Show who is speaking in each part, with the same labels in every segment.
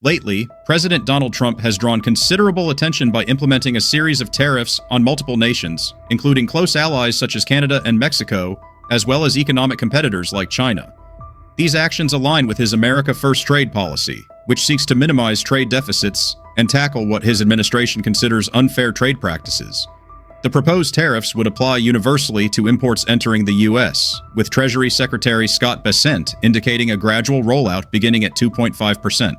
Speaker 1: Lately, President Donald Trump has drawn considerable attention by implementing a series of tariffs on multiple nations, including close allies such as Canada and Mexico, as well as economic competitors like China. These actions align with his America First trade policy, which seeks to minimize trade deficits and tackle what his administration considers unfair trade practices. The proposed tariffs would apply universally to imports entering the U.S., with Treasury Secretary Scott Bessent indicating a gradual rollout beginning at 2.5%.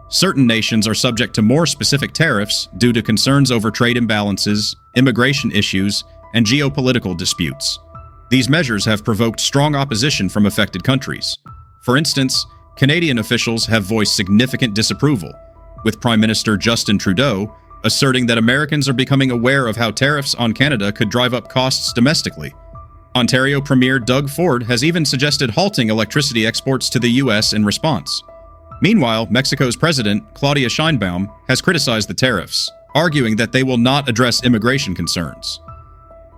Speaker 1: Certain nations are subject to more specific tariffs due to concerns over trade imbalances, immigration issues, and geopolitical disputes. These measures have provoked strong opposition from affected countries. For instance, Canadian officials have voiced significant disapproval, with Prime Minister Justin Trudeau asserting that Americans are becoming aware of how tariffs on Canada could drive up costs domestically. Ontario Premier Doug Ford has even suggested halting electricity exports to the U.S. in response. Meanwhile, Mexico's President, Claudia Sheinbaum, has criticized the tariffs, arguing that they will not address immigration concerns.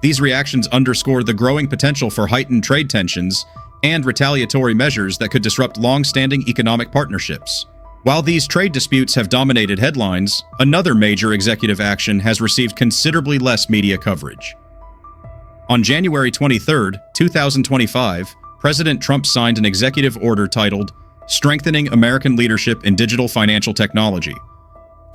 Speaker 1: These reactions underscore the growing potential for heightened trade tensions and retaliatory measures that could disrupt long-standing economic partnerships. While these trade disputes have dominated headlines, another major executive action has received considerably less media coverage. On January 23, 2025, President Trump signed an executive order titled Strengthening American Leadership in Digital Financial Technology.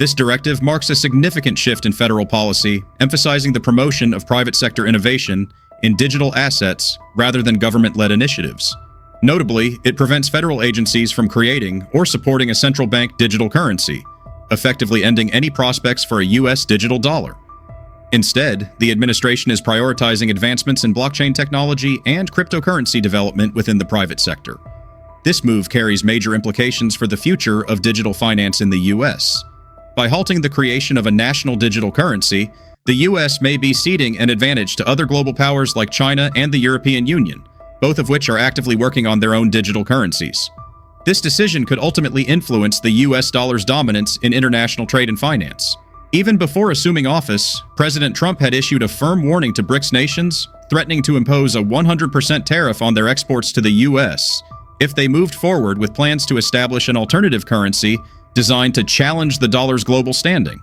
Speaker 1: This directive marks a significant shift in federal policy, emphasizing the promotion of private sector innovation in digital assets rather than government-led initiatives. Notably, it prevents federal agencies from creating or supporting a central bank digital currency, effectively ending any prospects for a U.S. digital dollar. Instead, the administration is prioritizing advancements in blockchain technology and cryptocurrency development within the private sector. This move carries major implications for the future of digital finance in the U.S. By halting the creation of a national digital currency, the U.S. may be ceding an advantage to other global powers like China and the European Union, both of which are actively working on their own digital currencies. This decision could ultimately influence the U.S. dollar's dominance in international trade and finance. Even before assuming office, President Trump had issued a firm warning to BRICS nations, threatening to impose a 100% tariff on their exports to the U.S. if they moved forward with plans to establish an alternative currency designed to challenge the dollar's global standing.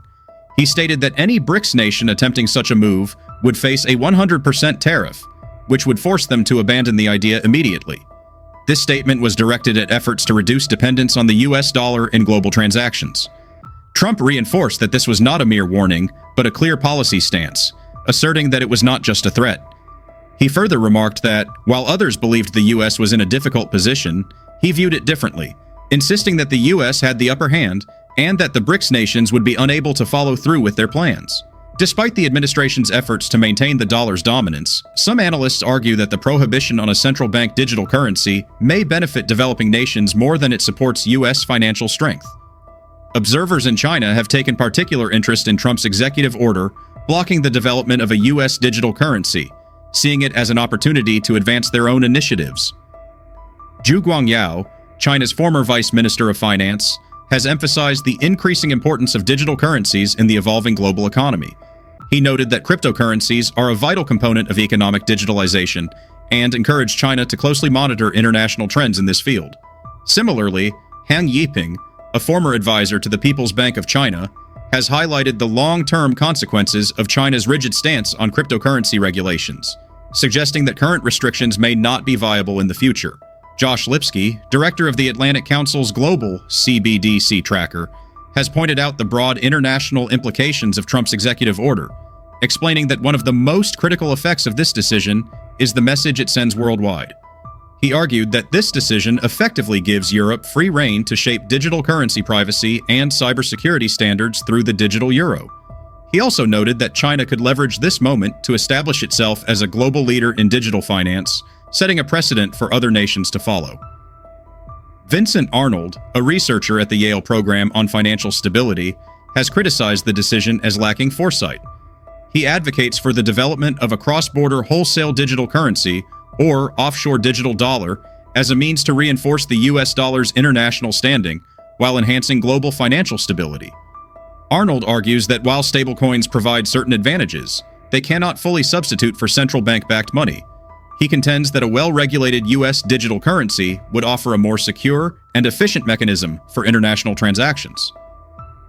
Speaker 1: He stated that any BRICS nation attempting such a move would face a 100% tariff, which would force them to abandon the idea immediately. This statement was directed at efforts to reduce dependence on the U.S. dollar in global transactions. Trump reinforced that this was not a mere warning, but a clear policy stance, asserting that it was not just a threat. He further remarked that, while others believed the U.S. was in a difficult position, he viewed it differently, insisting that the U.S. had the upper hand and that the BRICS nations would be unable to follow through with their plans. Despite the administration's efforts to maintain the dollar's dominance, some analysts argue that the prohibition on a central bank digital currency may benefit developing nations more than it supports U.S. financial strength. Observers in China have taken particular interest in Trump's executive order blocking the development of a U.S. digital currency, seeing it as an opportunity to advance their own initiatives. Zhu Guangyao, China's former vice minister of finance, has emphasized the increasing importance of digital currencies in the evolving global economy. He noted that cryptocurrencies are a vital component of economic digitalization and encouraged China to closely monitor international trends in this field. Similarly, Han Yiping, a former advisor to the People's Bank of China, has highlighted the long-term consequences of China's rigid stance on cryptocurrency regulations, suggesting that current restrictions may not be viable in the future. Josh Lipsky, director of the Atlantic Council's global CBDC tracker, has pointed out the broad international implications of Trump's executive order, explaining that one of the most critical effects of this decision is the message it sends worldwide. He argued that this decision effectively gives Europe free rein to shape digital currency privacy and cybersecurity standards through the digital euro. He also noted that China could leverage this moment to establish itself as a global leader in digital finance, setting a precedent for other nations to follow. Vincent Arnold, a researcher at the Yale Program on Financial Stability, has criticized the decision as lacking foresight. He advocates for the development of a cross-border wholesale digital currency, or offshore digital dollar, as a means to reinforce the U.S. dollar's international standing while enhancing global financial stability. Arnold argues that while stablecoins provide certain advantages, they cannot fully substitute for central bank-backed money. He contends that a well-regulated U.S. digital currency would offer a more secure and efficient mechanism for international transactions.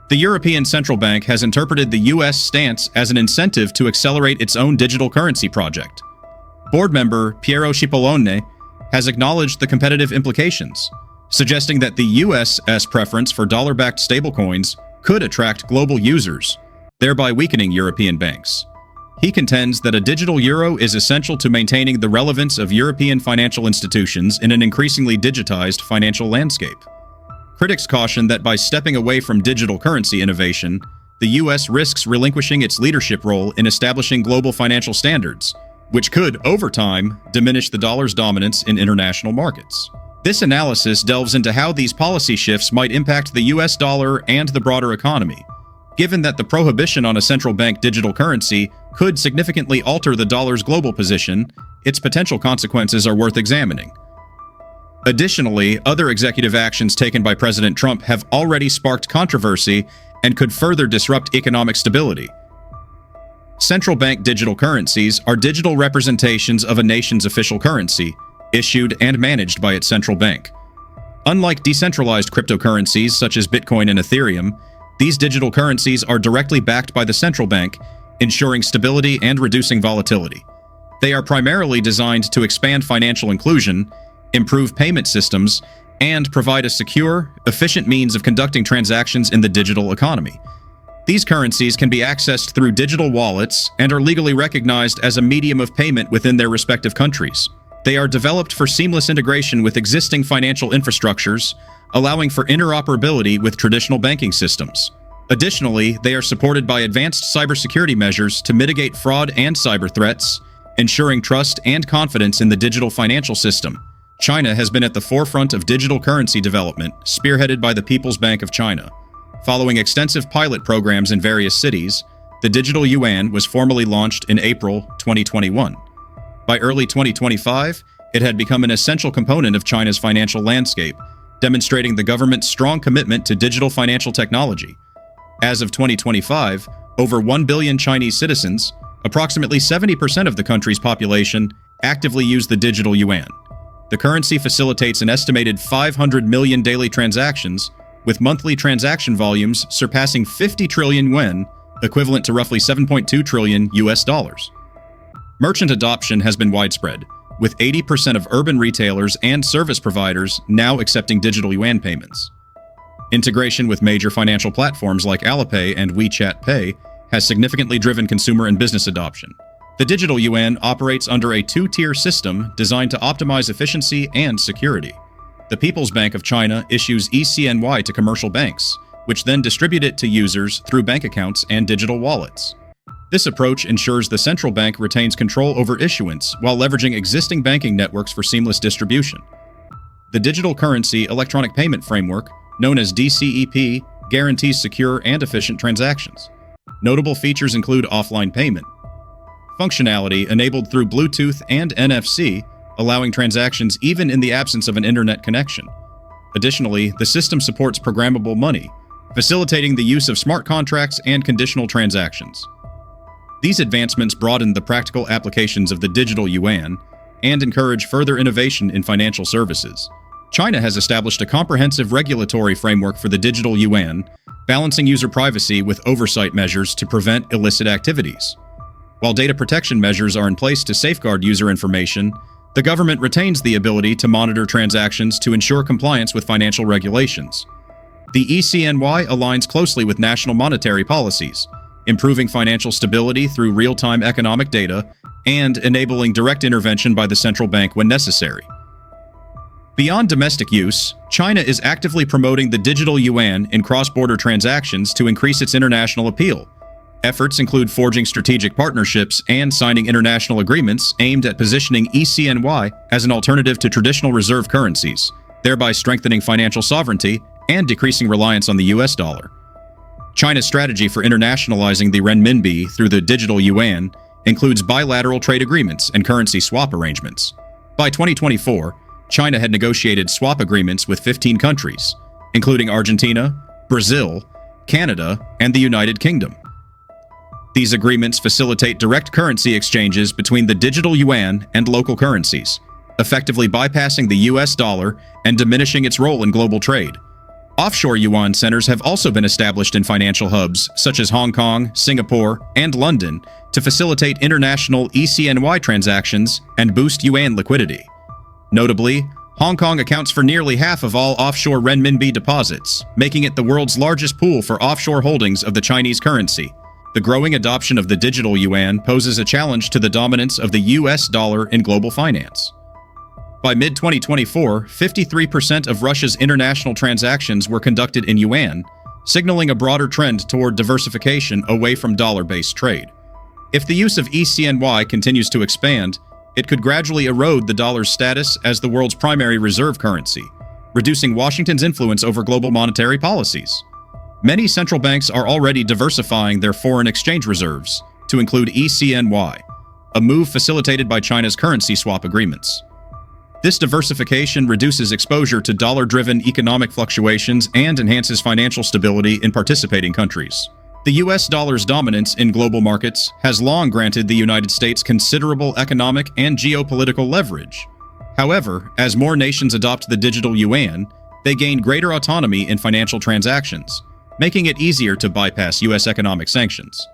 Speaker 1: The European Central Bank has interpreted the U.S. stance as an incentive to accelerate its own digital currency project. Board member Piero Cipollone has acknowledged the competitive implications, suggesting that the U.S.'s preference for dollar-backed stablecoins could attract global users, thereby weakening European banks. He contends that a digital euro is essential to maintaining the relevance of European financial institutions in an increasingly digitized financial landscape. Critics caution that by stepping away from digital currency innovation, the U.S. risks relinquishing its leadership role in establishing global financial standards, which could, over time, diminish the dollar's dominance in international markets. This analysis delves into how these policy shifts might impact the U.S. dollar and the broader economy. Given that the prohibition on a central bank digital currency could significantly alter the dollar's global position, its potential consequences are worth examining. Additionally, other executive actions taken by President Trump have already sparked controversy and could further disrupt economic stability. Central bank digital currencies are digital representations of a nation's official currency, issued and managed by its central bank. Unlike decentralized cryptocurrencies such as Bitcoin and Ethereum, these digital currencies are directly backed by the central bank, ensuring stability and reducing volatility. They are primarily designed to expand financial inclusion, improve payment systems, and provide a secure, efficient means of conducting transactions in the digital economy. These currencies can be accessed through digital wallets and are legally recognized as a medium of payment within their respective countries. They are developed for seamless integration with existing financial infrastructures, allowing for interoperability with traditional banking systems. Additionally, they are supported by advanced cybersecurity measures to mitigate fraud and cyber threats, ensuring trust and confidence in the digital financial system. China has been at the forefront of digital currency development, spearheaded by the People's Bank of China. Following extensive pilot programs in various cities, the digital yuan was formally launched in April 2021. By early 2025, it had become an essential component of China's financial landscape, demonstrating the government's strong commitment to digital financial technology. As of 2025, over 1 billion Chinese citizens, approximately 70% of the country's population, actively use the digital yuan. The currency facilitates an estimated 500 million daily transactions, with monthly transaction volumes surpassing 50 trillion yuan, equivalent to roughly 7.2 trillion US dollars. Merchant adoption has been widespread, with 80% of urban retailers and service providers now accepting digital yuan payments. Integration with major financial platforms like Alipay and WeChat Pay has significantly driven consumer and business adoption. The digital yuan operates under a two-tier system designed to optimize efficiency and security. The People's Bank of China issues eCNY to commercial banks, which then distribute it to users through bank accounts and digital wallets. This approach ensures the central bank retains control over issuance while leveraging existing banking networks for seamless distribution. The Digital Currency Electronic Payment Framework, known as DCEP, guarantees secure and efficient transactions. Notable features include offline payment, functionality enabled through Bluetooth and NFC, allowing transactions even in the absence of an internet connection. Additionally, the system supports programmable money, facilitating the use of smart contracts and conditional transactions. These advancements broaden the practical applications of the digital yuan and encourage further innovation in financial services. China has established a comprehensive regulatory framework for the digital yuan, balancing user privacy with oversight measures to prevent illicit activities. While data protection measures are in place to safeguard user information, the government retains the ability to monitor transactions to ensure compliance with financial regulations. The eCNY aligns closely with national monetary policies, improving financial stability through real-time economic data and enabling direct intervention by the central bank when necessary. Beyond domestic use, China is actively promoting the digital yuan in cross-border transactions to increase its international appeal. Efforts include forging strategic partnerships and signing international agreements aimed at positioning eCNY as an alternative to traditional reserve currencies, thereby strengthening financial sovereignty and decreasing reliance on the US dollar. China's strategy for internationalizing the renminbi through the digital yuan includes bilateral trade agreements and currency swap arrangements. By 2024, China had negotiated swap agreements with 15 countries, including Argentina, Brazil, Canada, and the United Kingdom. These agreements facilitate direct currency exchanges between the digital yuan and local currencies, effectively bypassing the US dollar and diminishing its role in global trade. Offshore yuan centers have also been established in financial hubs such as Hong Kong, Singapore, and London to facilitate international ECNY transactions and boost yuan liquidity. Notably, Hong Kong accounts for nearly half of all offshore renminbi deposits, making it the world's largest pool for offshore holdings of the Chinese currency. The growing adoption of the digital yuan poses a challenge to the dominance of the US dollar in global finance. By mid-2024, 53% of Russia's international transactions were conducted in yuan, signaling a broader trend toward diversification away from dollar-based trade. If the use of ECNY continues to expand, it could gradually erode the dollar's status as the world's primary reserve currency, reducing Washington's influence over global monetary policies. Many central banks are already diversifying their foreign exchange reserves to include ECNY, a move facilitated by China's currency swap agreements. This diversification reduces exposure to dollar-driven economic fluctuations and enhances financial stability in participating countries. The US dollar's dominance in global markets has long granted the United States considerable economic and geopolitical leverage. However, as more nations adopt the digital yuan, they gain greater autonomy in financial transactions, making it easier to bypass US economic sanctions.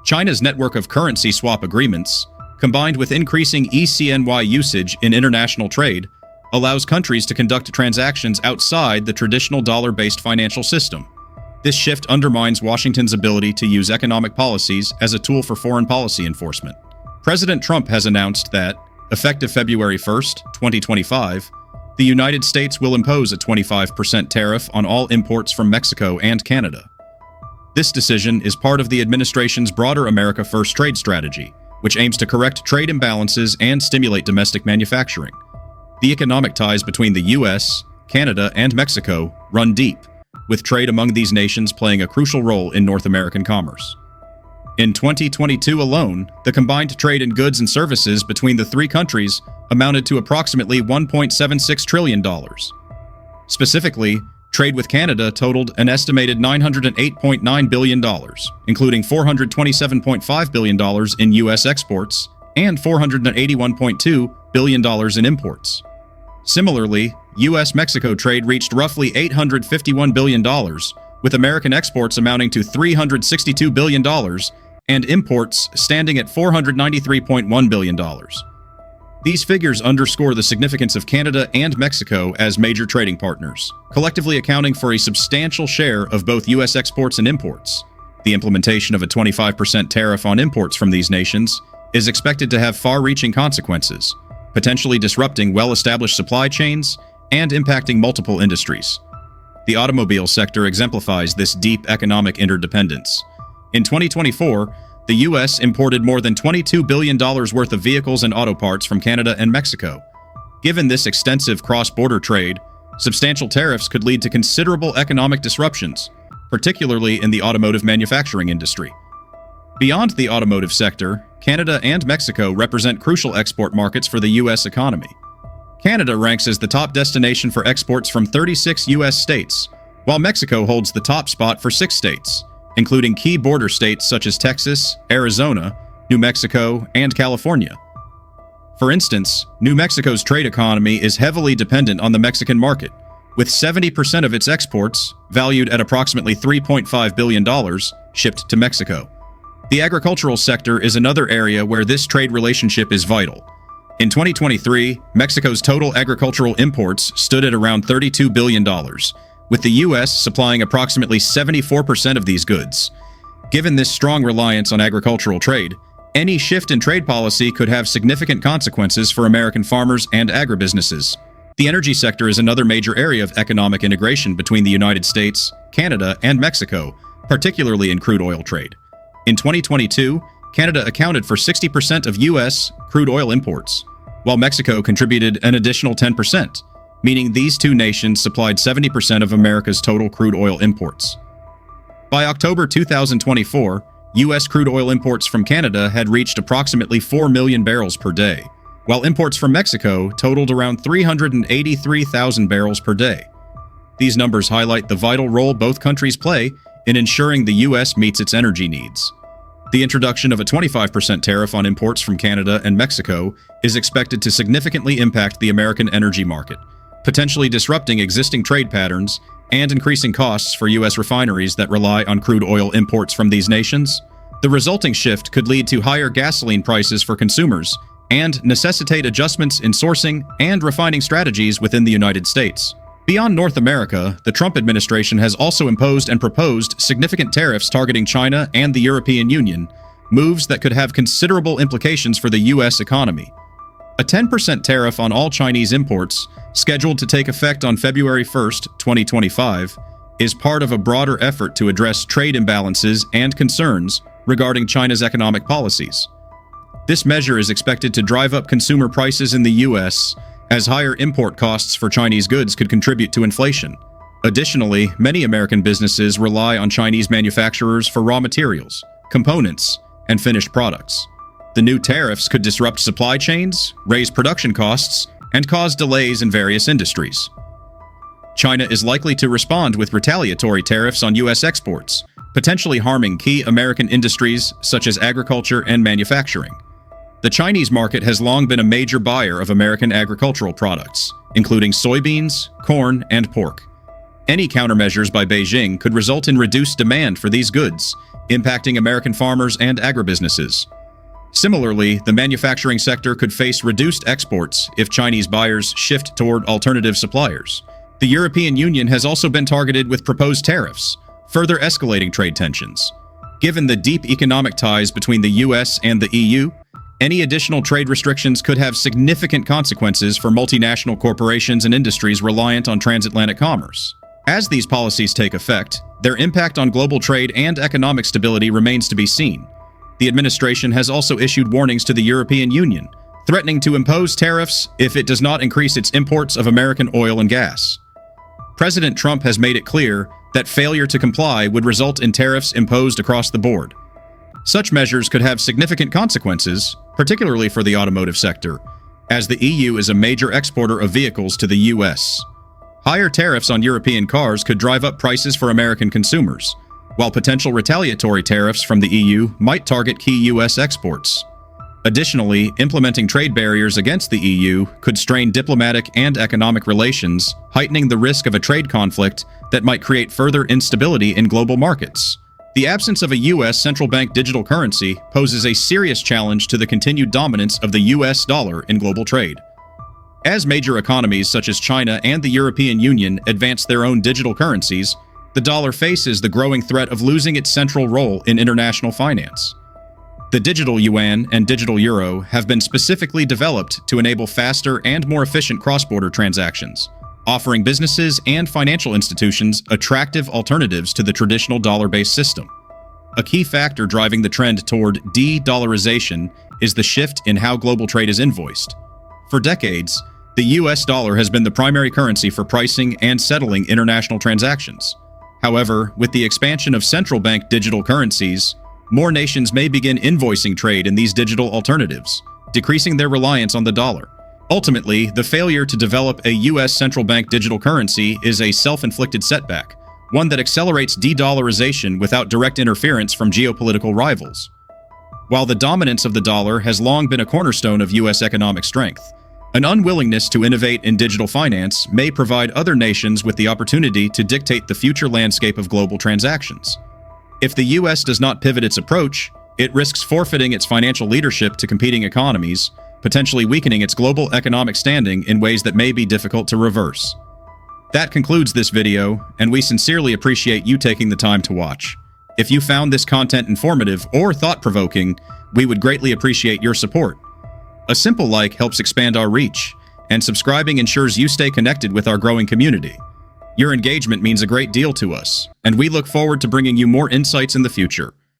Speaker 1: China's network of currency swap agreements, combined with increasing ECNY usage in international trade, allows countries to conduct transactions outside the traditional dollar-based financial system. This shift undermines Washington's ability to use economic policies as a tool for foreign policy enforcement. President Trump has announced that, effective February 1, 2025, the United States will impose a 25% tariff on all imports from Mexico and Canada. This decision is part of the administration's broader America First trade strategy, which aims to correct trade imbalances and stimulate domestic manufacturing. The economic ties between the US, Canada, and Mexico run deep, with trade among these nations playing a crucial role in North American commerce. In 2022 alone, the combined trade in goods and services between the three countries amounted to approximately $1.76 trillion. Specifically, trade with Canada totaled an estimated $908.9 billion, including $427.5 billion in U.S. exports and $481.2 billion in imports. Similarly, U.S.-Mexico trade reached roughly $851 billion, with American exports amounting to $362 billion and imports standing at $493.1 billion. These figures underscore the significance of Canada and Mexico as major trading partners, collectively accounting for a substantial share of both U.S. exports and imports. The implementation of a 25% tariff on imports from these nations is expected to have far-reaching consequences, potentially disrupting well-established supply chains and impacting multiple industries. The automobile sector exemplifies this deep economic interdependence. In 2024, the U.S. imported more than $22 billion worth of vehicles and auto parts from Canada and Mexico. Given this extensive cross-border trade, substantial tariffs could lead to considerable economic disruptions, particularly in the automotive manufacturing industry. Beyond the automotive sector, Canada and Mexico represent crucial export markets for the U.S. economy. Canada ranks as the top destination for exports from 36 U.S. states, while Mexico holds the top spot for 6 states, including key border states such as Texas, Arizona, New Mexico, and California. For instance, New Mexico's trade economy is heavily dependent on the Mexican market, with 70% of its exports, valued at approximately $3.5 billion, shipped to Mexico. The agricultural sector is another area where this trade relationship is vital. In 2023, Mexico's total agricultural imports stood at around $32 billion, with the U.S. supplying approximately 74% of these goods. Given this strong reliance on agricultural trade, any shift in trade policy could have significant consequences for American farmers and agribusinesses. The energy sector is another major area of economic integration between the United States, Canada, and Mexico, particularly in crude oil trade. In 2022, Canada accounted for 60% of U.S. crude oil imports, while Mexico contributed an additional 10%, meaning these two nations supplied 70% of America's total crude oil imports. By October 2024, U.S. crude oil imports from Canada had reached approximately 4 million barrels per day, while imports from Mexico totaled around 383,000 barrels per day. These numbers highlight the vital role both countries play in ensuring the U.S. meets its energy needs. The introduction of a 25% tariff on imports from Canada and Mexico is expected to significantly impact the American energy market, potentially disrupting existing trade patterns and increasing costs for U.S. refineries that rely on crude oil imports from these nations. The resulting shift could lead to higher gasoline prices for consumers and necessitate adjustments in sourcing and refining strategies within the United States. Beyond North America, the Trump administration has also imposed and proposed significant tariffs targeting China and the European Union, moves that could have considerable implications for the U.S. economy. A 10% tariff on all Chinese imports, scheduled to take effect on February 1, 2025, is part of a broader effort to address trade imbalances and concerns regarding China's economic policies. This measure is expected to drive up consumer prices in the U.S., as higher import costs for Chinese goods could contribute to inflation. Additionally, many American businesses rely on Chinese manufacturers for raw materials, components, and finished products. The new tariffs could disrupt supply chains, raise production costs, and cause delays in various industries. China is likely to respond with retaliatory tariffs on U.S. exports, potentially harming key American industries such as agriculture and manufacturing. The Chinese market has long been a major buyer of American agricultural products, including soybeans, corn, and pork. Any countermeasures by Beijing could result in reduced demand for these goods, impacting American farmers and agribusinesses. Similarly, the manufacturing sector could face reduced exports if Chinese buyers shift toward alternative suppliers. The European Union has also been targeted with proposed tariffs, further escalating trade tensions. Given the deep economic ties between the U.S. and the EU, any additional trade restrictions could have significant consequences for multinational corporations and industries reliant on transatlantic commerce. As these policies take effect, their impact on global trade and economic stability remains to be seen. The administration has also issued warnings to the European Union, threatening to impose tariffs if it does not increase its imports of American oil and gas. President Trump has made it clear that failure to comply would result in tariffs imposed across the board. Such measures could have significant consequences, particularly for the automotive sector, as the EU is a major exporter of vehicles to the U.S. Higher tariffs on European cars could drive up prices for American consumers, while potential retaliatory tariffs from the EU might target key U.S. exports. Additionally, implementing trade barriers against the EU could strain diplomatic and economic relations, heightening the risk of a trade conflict that might create further instability in global markets. The absence of a U.S. central bank digital currency poses a serious challenge to the continued dominance of the U.S. dollar in global trade. As major economies such as China and the European Union advance their own digital currencies, the dollar faces the growing threat of losing its central role in international finance. The digital yuan and digital euro have been specifically developed to enable faster and more efficient cross-border transactions, offering businesses and financial institutions attractive alternatives to the traditional dollar-based system. A key factor driving the trend toward de-dollarization is the shift in how global trade is invoiced. For decades, the U.S. dollar has been the primary currency for pricing and settling international transactions. However, with the expansion of central bank digital currencies, more nations may begin invoicing trade in these digital alternatives, decreasing their reliance on the dollar. Ultimately, the failure to develop a U.S. central bank digital currency is a self-inflicted setback, one that accelerates de-dollarization without direct interference from geopolitical rivals. While the dominance of the dollar has long been a cornerstone of U.S. economic strength, an unwillingness to innovate in digital finance may provide other nations with the opportunity to dictate the future landscape of global transactions. If the U.S. does not pivot its approach, it risks forfeiting its financial leadership to competing economies, potentially weakening its global economic standing in ways that may be difficult to reverse. That concludes this video, and we sincerely appreciate you taking the time to watch. If you found this content informative or thought-provoking, we would greatly appreciate your support. A simple like helps expand our reach, and subscribing ensures you stay connected with our growing community. Your engagement means a great deal to us, and we look forward to bringing you more insights in the future.